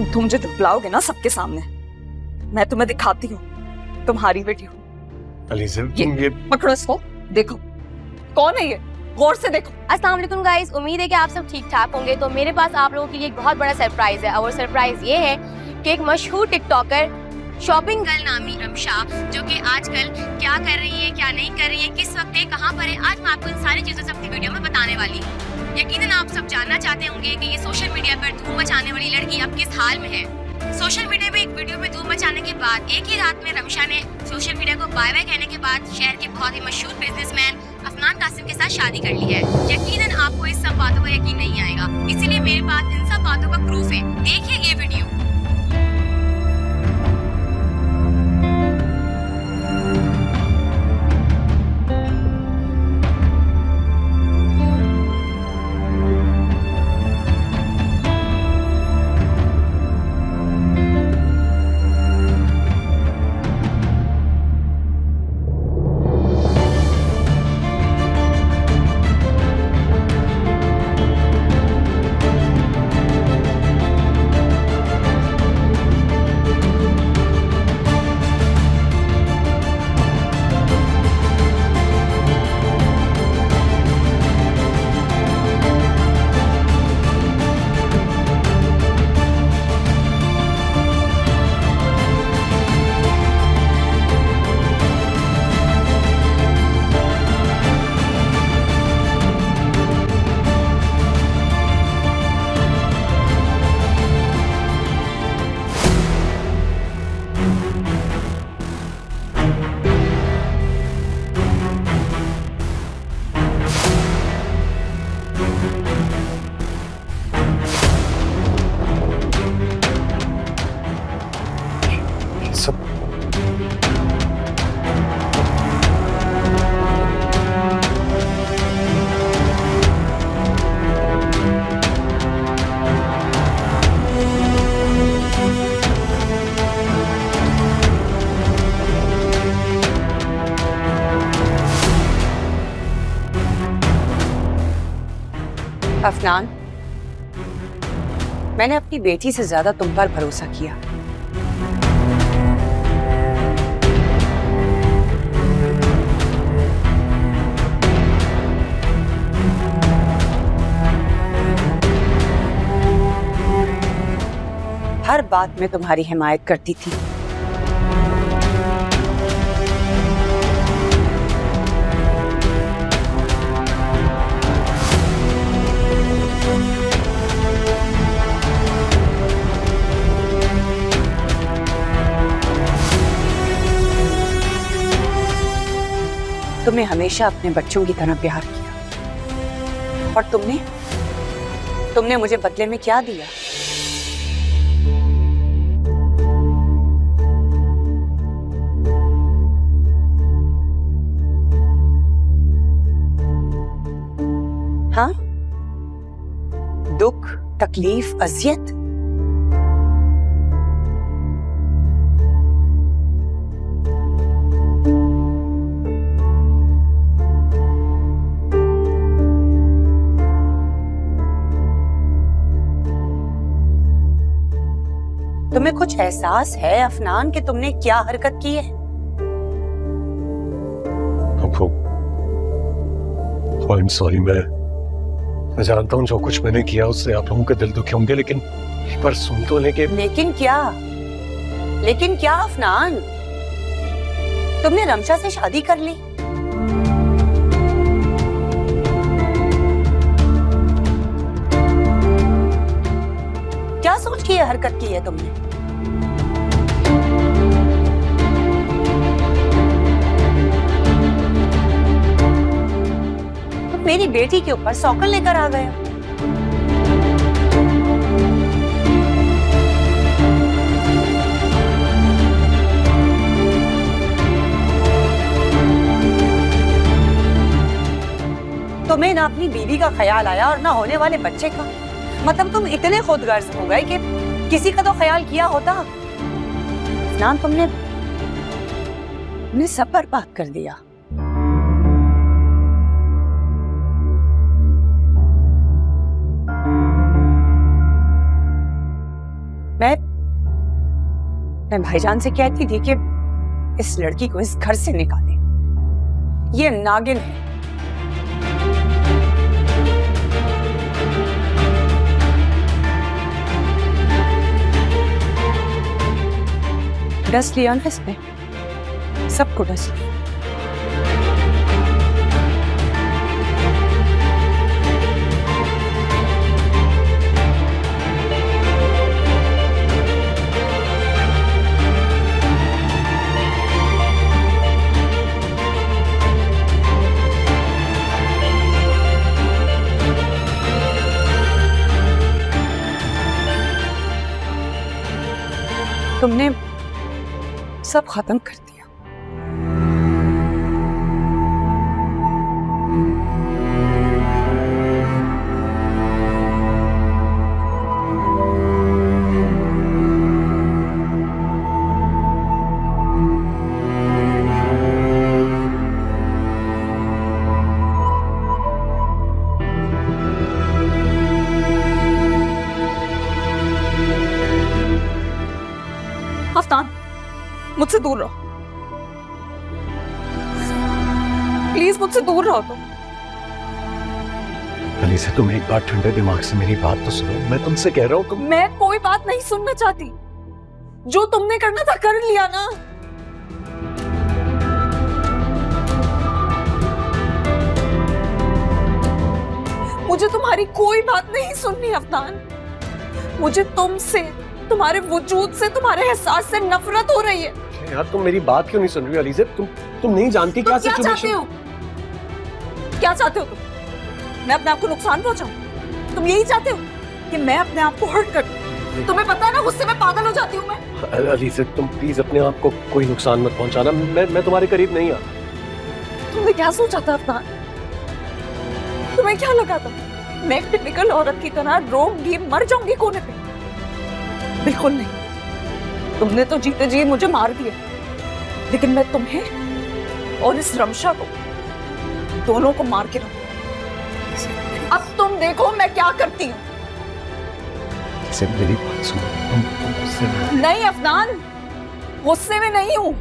तुम मुझे झुठलाओगे ना सबके सामने, मैं तुम्हें दिखाती हूँ तुम्हारी वीडियो। अलीज़ा तुम ये पकड़ो इसको, देखो कौन है ये, गौर से देखो। अस्सलाम वालेकुम गाइस, उम्मीद है कि आप सब ठीक ठाक होंगे। तो मेरे पास आप लोगों के लिए एक बहुत बड़ा सरप्राइज है, और सरप्राइज ये है कि एक मशहूर टिकटॉकर शॉपिंग गर्ल नामी रमशा, जो कि आजकल क्या कर रही है, क्या नहीं कर रही है, किस वक्त है, कहाँ पर है, आज मैं आपको इन सारी चीज़ों से अपनी वीडियो में बताने वाली हूँ। यकीनन आप सब जानना चाहते होंगे कि ये सोशल मीडिया पर धूम मचाने वाली लड़की अब किस हाल में है। सोशल मीडिया में एक वीडियो में धूम मचाने के बाद एक ही रात में रमशा ने सोशल मीडिया को बाय बाय कहने के बाद शहर के बहुत ही मशहूर बिजनेसमैन अफनान कासिम के साथ शादी कर ली है। यकीनन आपको इस सब बातों का यकीन नहीं आएगा, इसीलिए मेरे पास इन सब बातों का प्रूफ है। देखिए ये वीडियो। सब अफनान, मैंने अपनी बेटी से ज्यादा तुम पर भरोसा किया। हर बात में तुम्हारी हिमायत करती थी। तुमने हमेशा अपने बच्चों की तरह प्यार किया, और तुमने मुझे बदले में क्या दिया? हाँ, दुख, तकलीफ, अजियत। तुम्हें कुछ एहसास है अफनान कि तुमने क्या हरकत की है? I'm sorry, मैं जानता हूँ जो कुछ मैंने किया उससे आप लोगों के दिल दुखे होंगे, लेकिन एक बार सुन तो लेके। लेकिन क्या अफनान? तुमने रमशा से शादी कर ली। क्या सोच के ये हरकत की है तुमने? तुम मेरी बेटी के ऊपर सौकन लेकर आ गए हो। तुम्हें ना अपनी बीवी का ख्याल आया और ना होने वाले बच्चे का। मतलब तुम इतने खुदगर्ज हो गए कि किसी का तो ख्याल किया होता। ना तुमने सब बर्बाद कर दिया। मैं भाईजान से कहती थी कि इस लड़की को इस घर से निकाले, ये नागिन है। डस लिया ना इसने, सबको डस लिया। तुमने सब खत्म कर दिया। अफनान, मुझसे दूर रहो प्लीज, मुझसे दूर रहो तुम। अलीज़ा, तुम एक बार ठंडे दिमाग से मेरी बात तो सुनो। मैं तुमसे कह रहा हूँ तुम। मैं कोई बात नहीं सुनना चाहती, जो तुमने करना था कर लिया ना। मुझे तुम्हारी कोई बात नहीं सुननी अफनान। मुझे तुमसे, तुम्हारे वजूद से, तुम्हारे एहसास से नफरत हो रही है। यार तुम मेरी बात क्यों नहीं सुन रही हो अलीज़ा? तुम नहीं जानती क्या चाहते सिचुएशन। हो? क्या चाहते हो तुम? मैं अपने आप को नुकसान पहुंचाऊं? तुम यही चाहते हो कि मैं अपने आप को हर्ट कर दूं? तुम्हें पता है ना, गुस्से में पागल हो जाती हूँ मैं। अलीज़ा, तुम प्लीज अपने आप को कोई नुकसान मत पहुंचाना। मैं तुम्हारे करीब नहीं आ। तुमने क्या सोचा था अफनान? तुम्हें क्या लगा था मैं एक टिपिकल औरत की तरह रोऊंगी, मर जाऊंगी कोने पे? बिल्कुल नहीं। तुमने तो जीते जी मुझे मार दिया, लेकिन मैं तुम्हें और इस रमशा को, दोनों को मार के रहूंगी। अब तुम देखो मैं क्या करती हूँ। मेरी बात सुनो। तुम गुस्से में नहीं अफनान, गुस्से में नहीं हूं।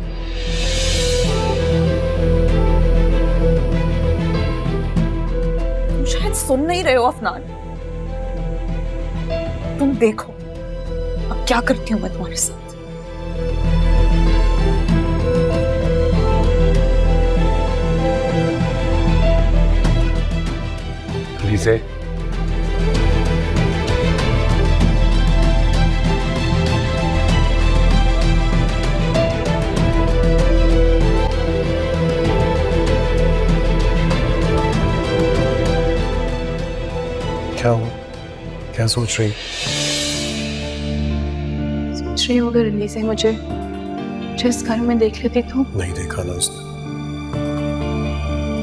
तुम शायद सुन नहीं रहे हो अफनान। तुम देखो अब क्या करती हूं मैं तुम्हारे साथ। अलीज़ा, क्या हो? क्या सोच रही? सोच रही हूँ अगर अलीज़ा मुझे जिस घर में देख लेती तो। नहीं देखा ना उसने।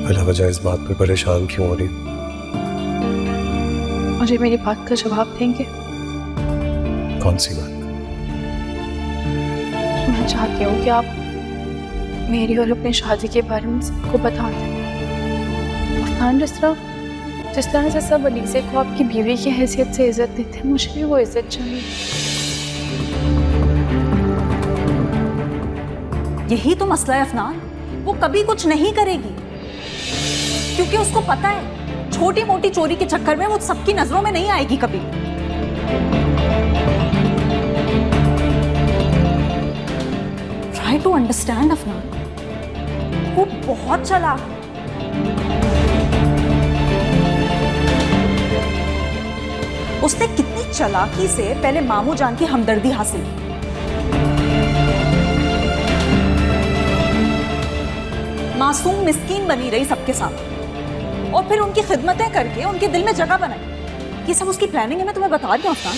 बिला वजह इस बात पे परेशान क्यों हो रही? मुझे मेरी बात का जवाब देंगे? कौन सी बात? मैं चाहती हूँ कि आप मेरी और अपनी शादी के बारे में सबको बता दें। अफनान, जिस तरह से सब अलीज़ा को आपकी बीवी की हैसियत से इज्जत देते हैं, मुझे भी वो इज्जत चाहिए। यही तो मसला है अफनान, वो कभी कुछ नहीं करेगी क्योंकि उसको पता है छोटी मोटी चोरी के चक्कर में वो सबकी नजरों में नहीं आएगी कभी। ट्राई टू अंडरस्टैंड अफनान, वो बहुत चालाक है। उसने कितनी चालाकी से पहले मामू जान की हमदर्दी हासिल की, मासूम मिस्कीन बनी रही सबके सामने, और फिर उनकी खिदमतें करके उनके दिल में जगह बनाई। ये सब उसकी प्लानिंग है, मैं तुम्हें बता रही हूँ अफनान।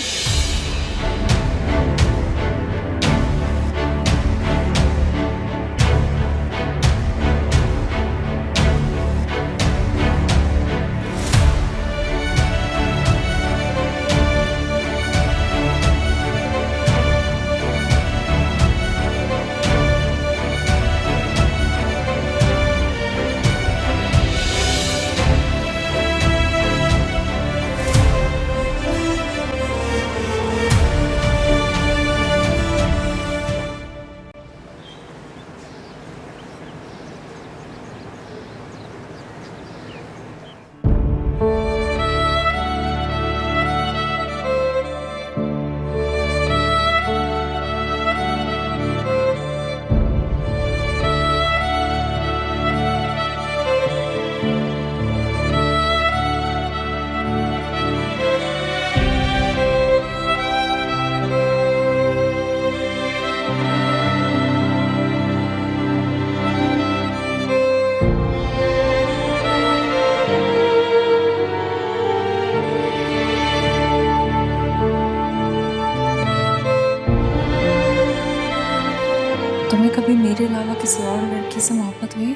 मेरे अलावा किसी और लड़की से मोहब्बत हुई?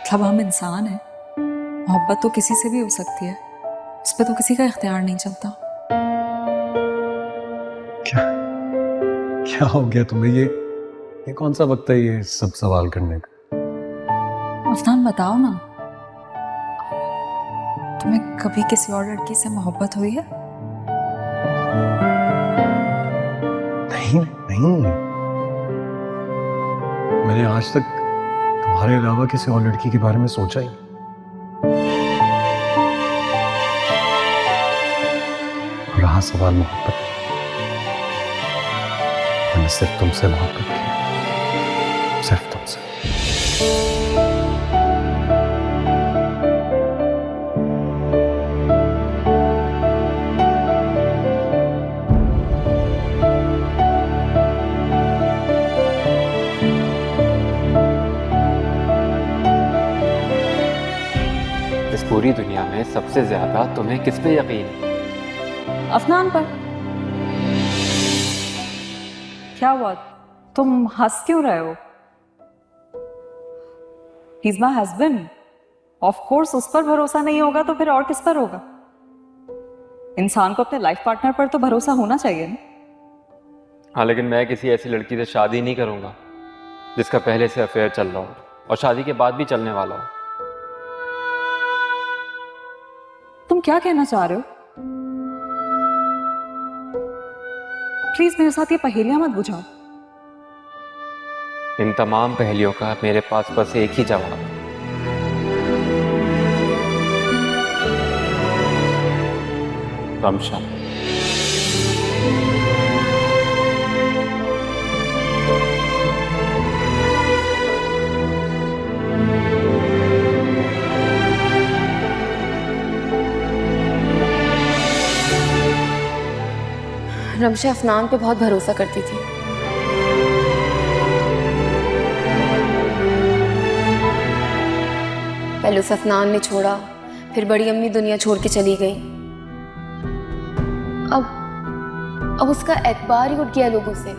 मतलब हम इंसान हैं, मोहब्बत तो किसी से भी हो सकती है, उस पर तो किसी का इख्तियार नहीं चलता। क्या क्या हो गया तुम्हें? ये कौन सा वक्त है ये सब सवाल करने का? अफनान बताओ ना, तुम्हें कभी किसी और लड़की से मोहब्बत हुई है? नहीं नहीं, मैंने आज तक तुम्हारे अलावा किसी और लड़की के बारे में सोचा ही नहीं। रहा सवाल मोहब्बत, मैंने सिर्फ तुमसे मोहब्बत की, सिर्फ तुमसे। इस पूरी दुनिया में सबसे ज्यादा तुम्हें किस पे यकीन है? अफनान पर। क्या हुआ, तुम हंस क्यों रहे हो? He's my husband. Of course उस पर भरोसा नहीं होगा तो फिर और किस पर होगा? इंसान को अपने लाइफ पार्टनर पर तो भरोसा होना चाहिए ना। हाँ, लेकिन मैं किसी ऐसी लड़की से शादी नहीं करूंगा जिसका पहले से अफेयर चल रहा हो और शादी के बाद भी चलने वाला हो। तुम क्या कहना चाह रहे हो? प्लीज मेरे साथ ये पहेलियां मत बुझाओ। इन तमाम पहेलियों का मेरे पास बस एक ही जवाब है। रमशा। रमशा अफनान पे बहुत भरोसा करती थी। पहले उस अफनान ने छोड़ा, फिर बड़ी अम्मी दुनिया छोड़ के चली गई। अब उसका एतबार ही उठ गया लोगों से,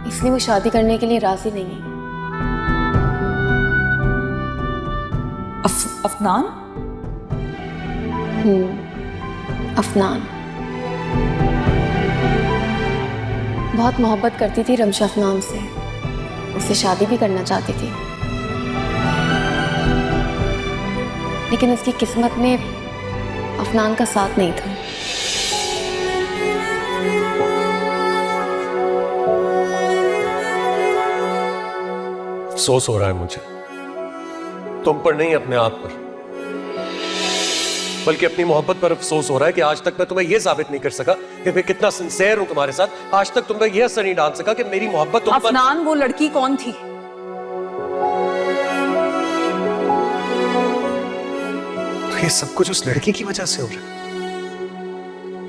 इसलिए वो शादी करने के लिए राजी नहीं है। अफनान? अफनान बहुत मोहब्बत करती थी रमशा अफनान से, उससे शादी भी करना चाहती थी, लेकिन उसकी किस्मत में अफनान का साथ नहीं था। अफसोस हो रहा है मुझे, तुम पर नहीं अपने आप पर, बल्कि अपनी मोहब्बत पर अफसोस हो रहा है कि आज तक मैं तुम्हें यह साबित नहीं कर सका कि मैं कितना सिंसियर हूं तुम्हारे साथ। आज तक तुम्हें यह असर नहीं डाल सका कि मेरी मोहब्बत तुम पर। अफनान वो लड़की कौन थी? तो ये सब कुछ उस लड़की की वजह से हो रहा है।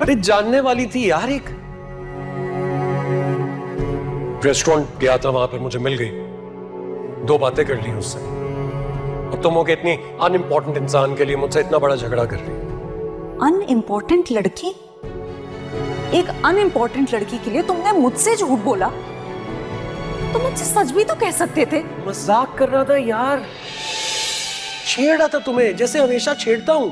अरे जानने वाली थी यार, एक रेस्टोरेंट गया था, वहां पर मुझे मिल गई, 2 बातें कर ली उससे, और तुम हो के इतनी अनइम्पोर्टेंट इंसान के लिए मुझसे इतना बड़ा झगड़ा कर रही। अनइम्पोर्टेंट लड़की? एक अनइम्पोर्टेंट लड़की के लिए तुमने मुझसे झूठ बोला? तुम मुझसे सच भी तो कह सकते थे। मजाक कर रहा था यार, छेड़ रहा था तुम्हें, जैसे हमेशा छेड़ता हूं।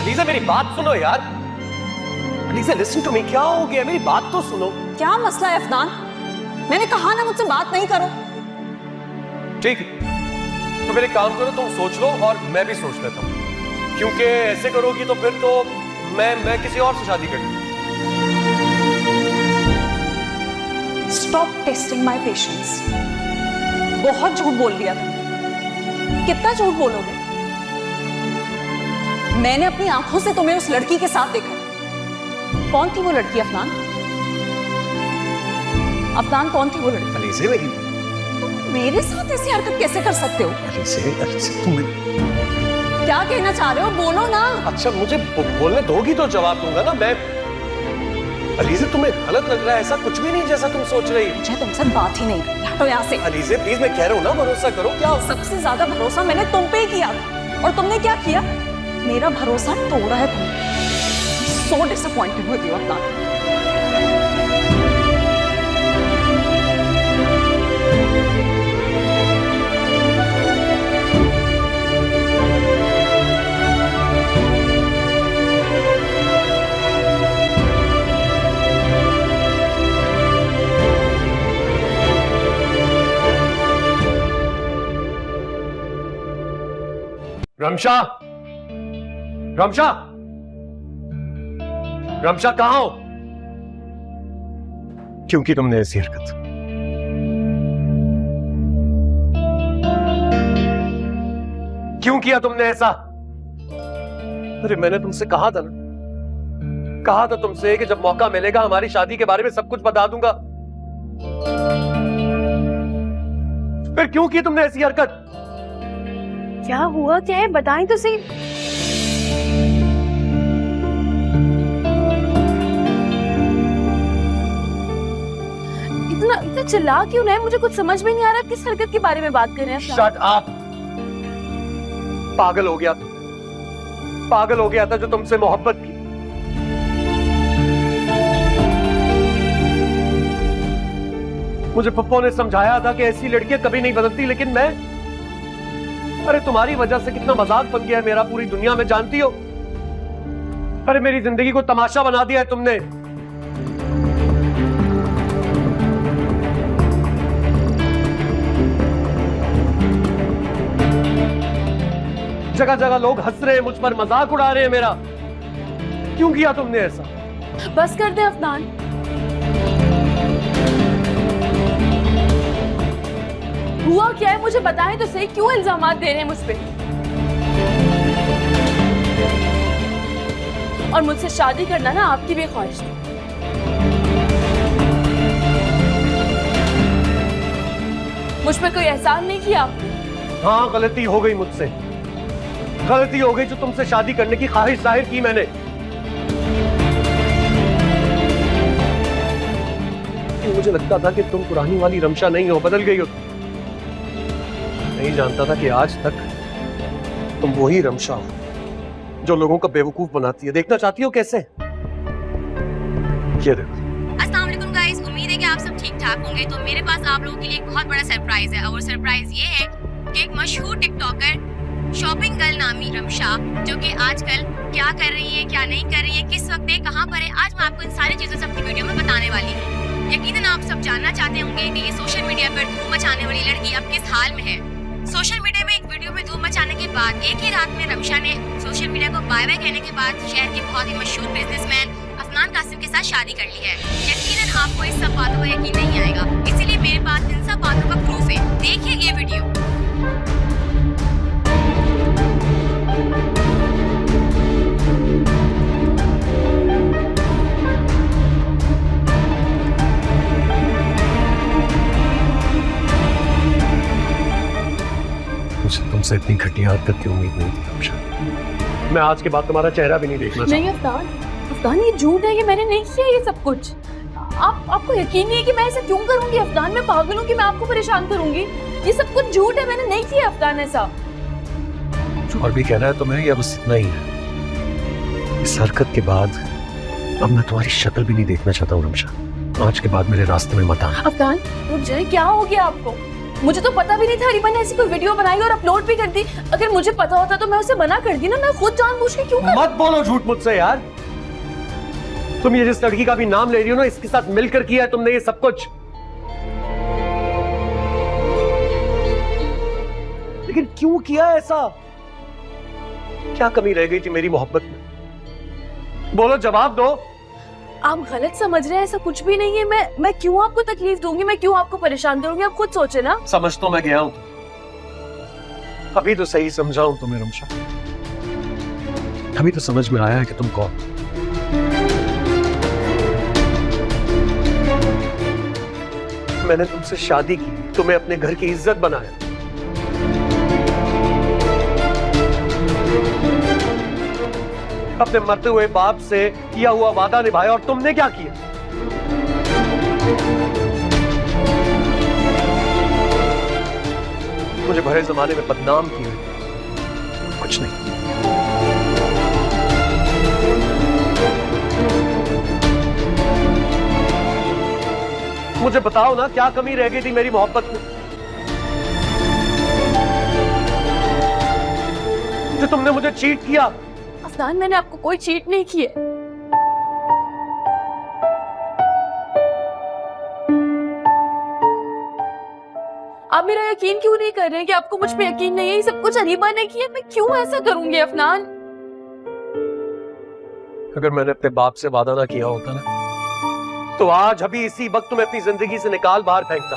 अलीज़ा मेरी बात सुनो यार, अलीज़ा लिसन टू मी, क्या हो गया? मेरी बात तो सुनो। क्या मसला है अफनान? मैंने कहा ना मुझसे बात नहीं करो। ठीक है, तो मेरे काम करो, तुम सोच लो और मैं भी सोच लेता हूँ, क्योंकि ऐसे करोगी तो फिर तो मैं किसी और से शादी कर लूँ। Stop testing my patience. बहुत झूठ बोल दिया तुम। कितना झूठ बोलोगे? मैंने अपनी आंखों से तुम्हें उस लड़की के साथ देखा। कौन थी वो लड़की अफनान? अफनान कौन थी वो लड़की? अलीज़ा मेरी, तुम मेरे साथ ऐसी हरकत कैसे कर सकते हो? अलीज़ा तुम क्या कहना चाह रहे हो? बोलो ना। अच्छा मुझे बोलने दोगी तो जवाब दूंगा ना। मैं अलीज़े तुम्हें गलत लग रहा है, ऐसा कुछ भी नहीं जैसा तुम सोच रही हो। मुझे तुमसे बात ही नहीं करनी, हटो यहाँ से। अलीज़े प्लीज, मैं कह रहा हूँ ना, भरोसा करो। क्या सबसे ज्यादा भरोसा मैंने तुम पे ही किया और तुमने क्या किया? मेरा भरोसा तोड़ा है तुमने। So disappointed with you Afnan. Ramsha, Ramsha, Ramsha कहाँ हो? क्यों की तुमने ऐसी हरकत? क्यों किया तुमने ऐसा? अरे मैंने तुमसे कहा था ना, कहा था तुमसे कि जब मौका मिलेगा हमारी शादी के बारे में सब कुछ बता दूंगा। फिर क्यों की तुमने ऐसी हरकत? क्या हुआ, क्या है, बताएं तो सही। इतना इतना चिल्ला क्यों रहे हैं? मुझे कुछ समझ में नहीं आ रहा किस हरकत के बारे में बात कर रहे हैं। Shut up. पागल हो गया था, पागल हो गया था जो तुमसे मोहब्बत की। मुझे पप्पो ने समझाया था कि ऐसी लड़कियां कभी नहीं बदलती, लेकिन मैं, अरे तुम्हारी वजह से कितना मजाक बन गया है मेरा पूरी दुनिया में, जानती हो? अरे मेरी जिंदगी को तमाशा बना दिया है तुमने। जगह जगह लोग हंस रहे हैं मुझ पर, मजाक उड़ा रहे हैं मेरा। क्यों किया तुमने ऐसा? बस कर दे अफनान। हुआ क्या है मुझे बताएं तो सही, क्यों इल्जामात दे रहे हैं मुझ पे? और मुझसे शादी करना ना आपकी भी ख्वाहिश थी। मुझ पे कोई एहसान नहीं किया आपने? हाँ, गलती हो गई मुझसे, गलती हो गई जो तुमसे शादी करने की ख्वाहिश जाहिर की मैंने। मुझे लगता था कि तुम पुरानी वाली रमशा नहीं हो, बदल गई हो। नहीं जानता था कि आज तक तुम वही रमशा हो जो लोगों को बेवकूफ बनाती है। देखना चाहती हो कैसे? ये देखो। अस्सलाम वालेकुम गाइस, उम्मीद है कि आप सब ठीक ठाक होंगे। तो मेरे पास आप लोगों के लिए एक बहुत बड़ा सरप्राइज है, और सरप्राइज ये है कि एक मशहूर टिकटॉकर शॉपिंग गर्ल नामी रमशा, जो कि आजकल क्या कर रही है, क्या नहीं कर रही है, किस वक्त है, कहाँ पर है, आज मैं आपको इन सारी चीजों से अपनी वीडियो में बताने वाली हूँ। यकीनन आप सब जानना चाहते होंगे कि ये सोशल मीडिया पर धूम मचाने वाली लड़की अब किस हाल में है। सोशल मीडिया में एक वीडियो में धूम मचाने के बाद एक ही रात में रमशा ने सोशल मीडिया को बाय बाय कहने के बाद शहर के बहुत ही मशहूर बिजनेसमैन अफनान कासिम के साथ शादी कर ली है। यकीनन आपको इस सब बातों का यकीन नहीं आएगा, इसीलिए मेरे पास इन सब बातों का प्रूफ है। देखिए ये वीडियो। मुझे तुमसे इतनी घटिया हरकत की उम्मीद नहीं थी रमशा। मैं आज के बाद तुम्हारा चेहरा भी नहीं देखना नहीं अफनान, अफनान ये झूठ है, ये मैंने नहीं किया ये सब कुछ। आपको यकीन नहीं है कि मैं ऐसा क्यों करूंगी अफनान? मैं पागल हूँ कि मैं आपको परेशान करूंगी? ये सब कुछ झूठ है, मैंने नहीं किया अफनान ऐसा। जो और भी कहना है तुम्हें, या बस इतना ही है? इस हरकत के बाद अब मैं तुम्हारी शक्ल भी नहीं देखना चाहता हूँ रमशा। आज के बाद मेरे रास्ते में मत आना। अफनान रुक जाए, क्या हो गया आपको? मुझे तो पता भी नहीं था रिबन ने ऐसी कोई वीडियो बनाई और अपलोड भी कर दी। अगर मुझे पता होता तो मैं उसे मना कर दी ना, मैं खुद जानबूझ के क्यों मत बोलो झूठ मुझसे यार। तुम ये जिस लड़की का भी नाम ले रही हो ना, इसके साथ मिलकर किया है तुमने ये सब कुछ। लेकिन क्यों किया ऐसा? क्या कमी रह गई थी मेरी मोहब्बत में? बोलो, जवाब दो। आप गलत समझ रहे हैं, ऐसा कुछ भी नहीं है। मैं क्यों आपको तकलीफ दूंगी, मैं क्यों आपको परेशान करूंगी? आप खुद सोचे ना। समझ तो मैं गया हूं, अभी तो सही समझाऊं तुम्हें रमशा। अभी तो समझ में आया है कि तुम कौन। मैंने तुमसे शादी की, तुम्हें अपने घर की इज्जत बनाया। अपने मरते हुए बाप से किया हुआ वादा निभाया, और तुमने क्या किया? मुझे भरे जमाने में बदनाम किया, कुछ नहीं। मुझे बताओ ना, क्या कमी रह गई थी मेरी मोहब्बत में जो तुमने मुझे चीट किया? अफनान, मैंने आपको कोई चीट नहीं की है। आप मेरा यकीन क्यों नहीं कर रहे हैं कि आपको मुझ पे यकीन नहीं है? ये सब कुछ अरीबा ने किया, मैं क्यों ऐसा करूंगी अफनान? अगर मैंने अपने बाप से वादा ना किया होता ना, तो आज अभी इसी वक्त तुम्हें अपनी जिंदगी से निकाल बाहर फेंकता।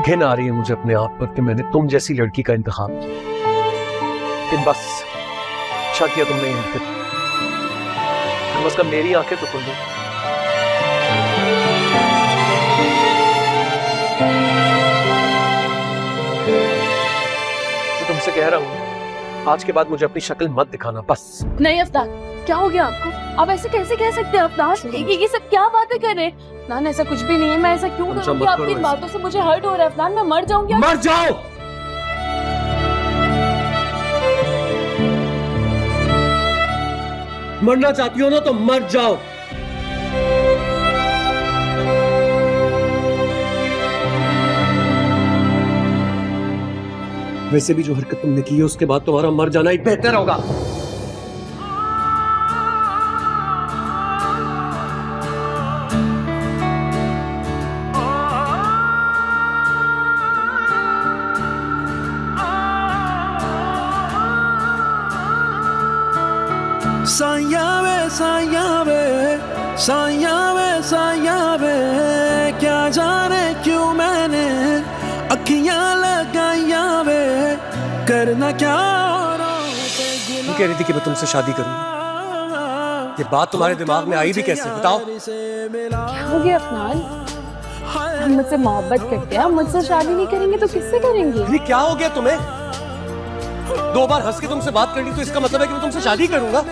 घिन आ रही है मुझे अपने आप पर कि मैंने तुम जैसी लड़की का इंतखाब किया। लेकिन बस अच्छा किया तुमने ये आंखें, कम से कम मेरी आंखें तो खुल गई। तो तुमसे कह रहा हूं, आज के बाद मुझे अपनी शक्ल मत दिखाना, बस। नहीं अफनान, क्या हो गया आपको? आप ऐसे कैसे कह सकते हैं अफनान? ये सब क्या बातें कर रहे हैं? अफनान, ऐसा कुछ भी नहीं है। मैं ऐसा क्यों करूंगी? आपकी इन बातों से मुझे हर्ट हो रहा है अफनान। मैं मर जाऊंगी। मर जाओ। मरना चाहती हो ना तो मर जाओ। वैसे भी जो हरकत तुमने की है उसके बाद तुम्हारा मर जाना ही बेहतर होगा। साया वे क्या जाने क्यों मैंने अखियां लगाया वे, करना क्या। तुम कह रही थी कि मैं तुमसे शादी करूंगा, ये बात तुम्हारे दिमाग में आई भी कैसे? बताओ। क्या हो गया अफनान? हम मुझसे मोहब्बत करते हैं, हम मुझसे शादी नहीं करेंगे तो किससे करेंगे? ये क्या हो गया तुम्हें? 2 बार हंस के तुमसे बात कर ली तो इसका मतलब है कि मैं तुमसे शादी करूंगा?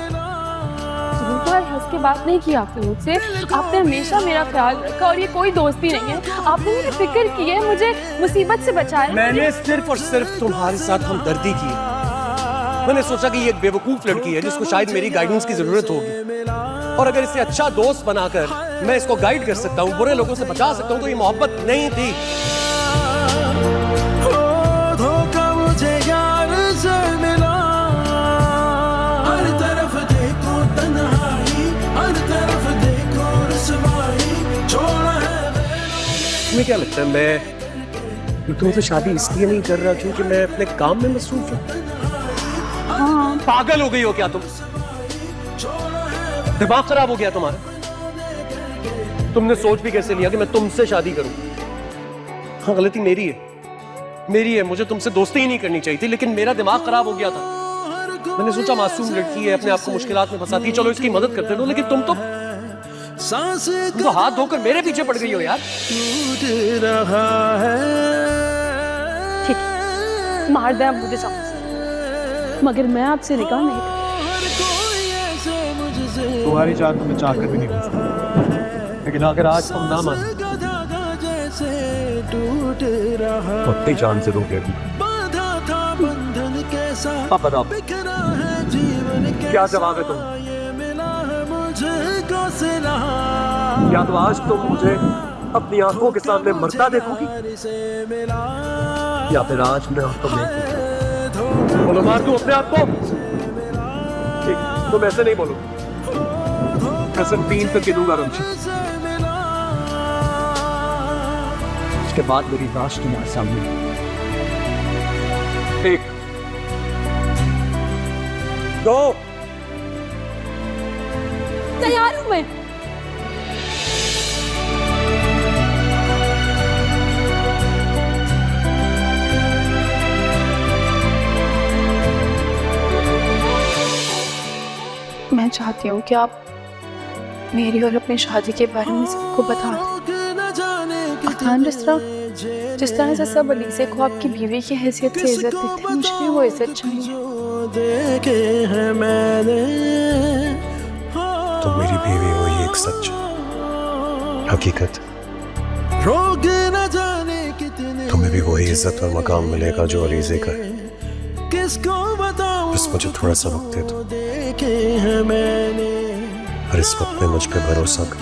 पर हंस के बात नहीं की आपने मुझसे। आपने हमेशा मेरा ख्याल रखा और ये कोई दोस्ती नहीं है। आपने मेरी फिक्र की है, मुझे मुसीबत से बचाया। मैंने सिर्फ और सिर्फ तुम्हारे साथ हमदर्दी की है। मैंने सोचा कि ये एक बेवकूफ लड़की है जिसको शायद मेरी गाइडेंस की जरूरत होगी, और अगर इसे अच्छा दोस्त बनाकर मैं इसको गाइड कर सकता हूँ, बुरे लोगों से बचा सकता हूँ, तो ये मोहब्बत नहीं थी। धोखा मुझे यार से मिला, हर तरफ देखो तन्हाई, हर तरफ देखो रुसवाई, छोड़ा है। तुम्हें क्या लगता है मैं तुमसे शादी इसलिए नहीं कर रहा क्योंकि मैं अपने काम में मसरूफ हूँ? हाँ। पागल हो गई हो क्या तुम? दिमाग खराब हो गया तुम्हारा? तुमने सोच भी कैसे लिया कि मैं तुमसे शादी करूं? हाँ, गलती मेरी है, मुझे तुमसे दोस्ती ही नहीं करनी चाहिए थी, लेकिन मेरा दिमाग खराब हो गया था। मैंने सोचा मासूम लड़की है, अपने आप को मुश्किलात में फंसाती, चलो इसकी मदद करते दो, लेकिन तुम तो हाथ धोकर मेरे पीछे पड़ गई हो यार। टूट रहा है। ठीक है, मार दे आप मुझे सांस, मगर मैं आपसे निकाह नहीं करूंगी। तुम्हारी जान तो मैं चाह कर भी नहीं बचा, लेकिन अगर आज तुम ना मानो तो अपनी जान से रोकेगी। अब बताओ क्या जवाब है तुम? या तो आज तुम मुझे अपनी आंखों के सामने मरता देखोगी, या फिर आज मैं तुम्हें बोलो मार दूं अपने आप को? ठीक, तुम ऐसे नहीं बोलो, कसम 3 तक गिनूंगा रमशी, उसके बाद मेरी लाश तुम्हारे सामने। 1 2 तैयार हूं मैं। मैं चाहती हूँ कि आप मेरी और अपनी शादी के बारे में सबको बता दें। अफनान, जिस तरह जिस तरह से सब अलीज़े को आपकी बीवी की हैसियत से इज्जत देते हैं, मुझे भी वो इज्जत चाहिए। देखे हैं मैंने तो मेरी बीवी वही एक सच हकीकत। रोग न जाने कितने तुम्हें भी वही इज्जत और मकाम मिलेगा जो अलीज़े का है। किसको बताऊं बस मुझे थोड़ा सा वक्त दे दो। देखे हैं मैंने और इस वक्त में मुझ पे भरोसा कर,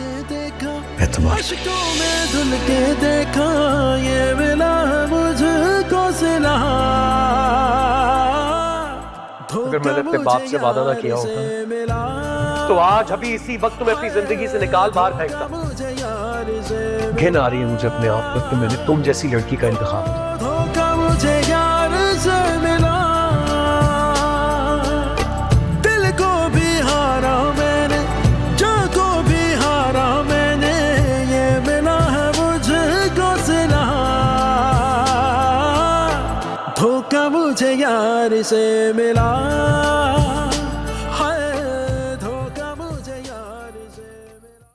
एतबार कर। अश्कों में धुल के देखा ये मिला है मुझको सिला। अगर मैंने अपने बाप से वादा ना किया होता तो आज अभी इसी वक्त तुम्हें अपनी जिंदगी से निकाल बाहर फेंकता। घिन आ रही है मुझे अपने आप पर कि मैंने तुम जैसी लड़की का इंतखाब किया। धोखा मुझे यार से मिला, दिल को भी हारा मैंने, जान को भी हारा मैंने, ये मिला है मुझको सिला। धोखा मुझे यार से मिला, हाय धोखा मुझे यार से मिला।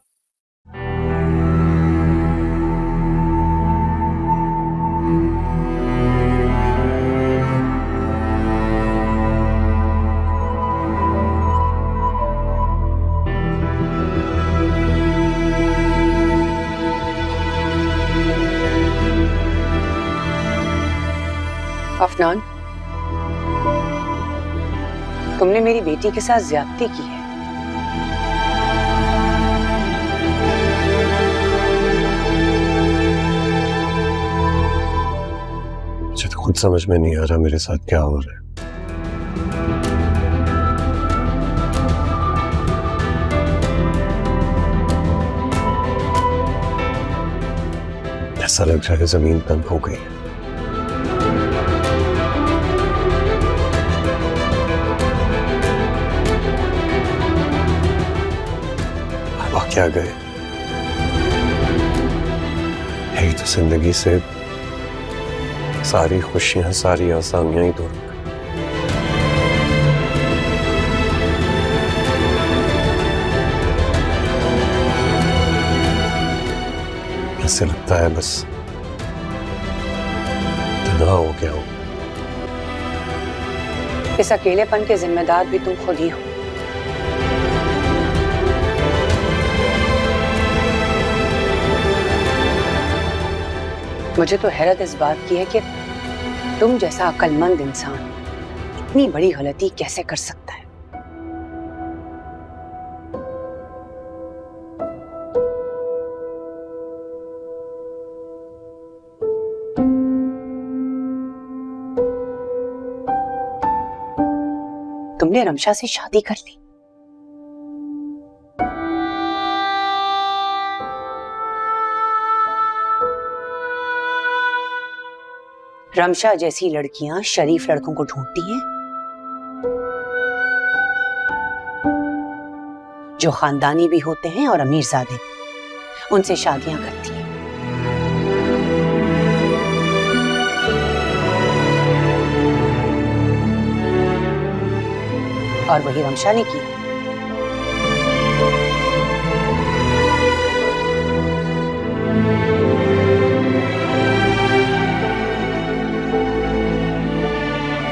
अफनान, तुमने मेरी बेटी के साथ ज्यादती की है। मुझे तो खुद समझ में नहीं आ रहा मेरे साथ क्या हो रहा है। ऐसा लग रहा है जमीन तंग हो गई। क्या गए, यही तो जिंदगी से सारी खुशियां सारी आसानियां ही दूर हो गई। ऐसे लगता है बस तन्हा हो गया हूं। इस अकेलेपन के जिम्मेदार भी तुम खुद ही हो। मुझे तो हैरत इस बात की है कि तुम जैसा अक्लमंद इंसान इतनी बड़ी गलती कैसे कर सकता है। तुमने रमशा से शादी कर ली। रमशा जैसी लड़कियां शरीफ लड़कों को ढूंढती हैं जो खानदानी भी होते हैं और अमीरजादे भी। उनसे शादियां करती हैं। और वही रमशा ने की।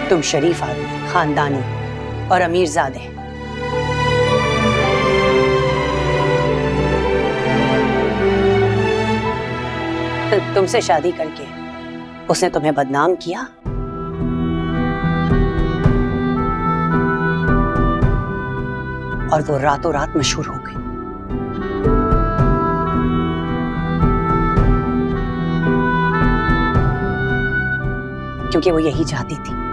तुम शरीफ आदमी, खानदानी और अमीरजादे। तुमसे शादी करके उसने तुम्हें बदनाम किया। और वो रातों रात मशहूर हो गई। क्योंकि वो यही चाहती थी